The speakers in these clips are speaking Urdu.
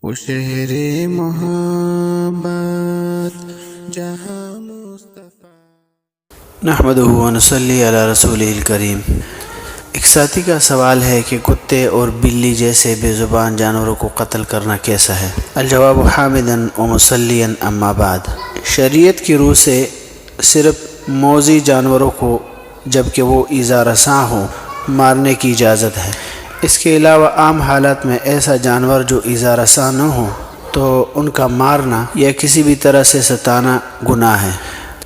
وہ شہر محبت جہاں مصطفیٰ۔ نحمدہ و نصلی علی رسولہ الکریم۔ ایک ساتھی کا سوال ہے کہ کتے اور بلی جیسے بے زبان جانوروں کو قتل کرنا کیسا ہے؟ الجواب حامدا و مصلیا اما بعد۔ شریعت کی روح سے صرف موذی جانوروں کو جبکہ وہ ایذا رساں ہوں مارنے کی اجازت ہے۔ اس کے علاوہ عام حالات میں ایسا جانور جو ایذا رساں نہ ہو تو ان کا مارنا یا کسی بھی طرح سے ستانا گناہ ہے۔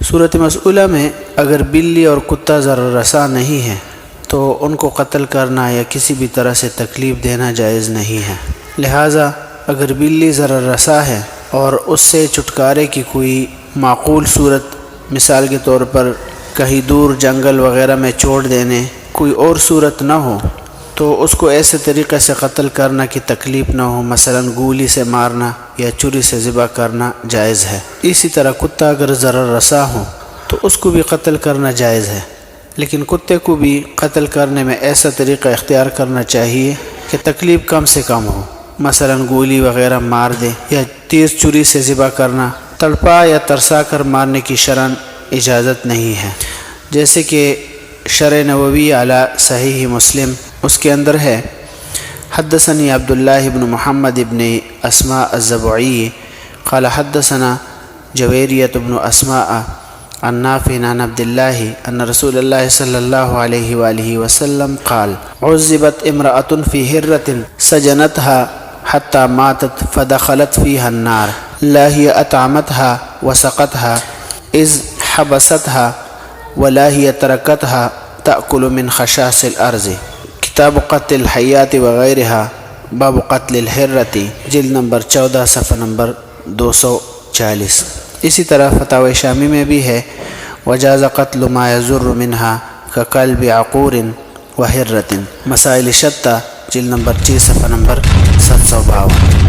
صورت مسئولہ میں اگر بلی اور کتا ضرر رساں نہیں ہے تو ان کو قتل کرنا یا کسی بھی طرح سے تکلیف دینا جائز نہیں ہے۔ لہٰذا اگر بلی ضرر رساں ہے اور اس سے چھٹکارے کی کوئی معقول صورت، مثال کے طور پر کہیں دور جنگل وغیرہ میں چھوڑ دینے، کوئی اور صورت نہ ہو تو اس کو ایسے طریقے سے قتل کرنا کہ تکلیف نہ ہو، مثلا گولی سے مارنا یا چھری سے ذبح کرنا جائز ہے۔ اسی طرح کتا اگر ضرر رساں ہو تو اس کو بھی قتل کرنا جائز ہے، لیکن کتے کو بھی قتل کرنے میں ایسا طریقہ اختیار کرنا چاہیے کہ تکلیف کم سے کم ہو، مثلا گولی وغیرہ مار دے یا تیز چھری سے ذبح کرنا، تڑپا یا ترسا کر مارنے کی شرعاً اجازت نہیں ہے۔ جیسے کہ شرح نووی علی صحیح مسلم، اس کے اندر ہے حدثنی عبداللہ بن محمد بن اسماء الزبعی قال حدثنا جویریۃ بن اسماء عن نافع عن عبد اللہ ان رسول اللہ صلی اللہ علیہ وآلہ وسلم قال عذبت امرأة فی ہرۃ سجنتها حتى ماتت فدخلت فيها النار لا هي اطعمتها وسقتها اذ حبستها ولا هي تركتها تأكل من خشاش الارض۔ کتاب قتل الحیات وغیرها باب قتل الحرۃ، جلد نمبر 14 صفحہ نمبر 240۔ اسی طرح فتاوی شامی میں بھی ہے وجاز قتل ما یضر منها ككلب عقور وحرۃ، مسائل شتیٰ، جلد نمبر 30 صفحہ نمبر 752۔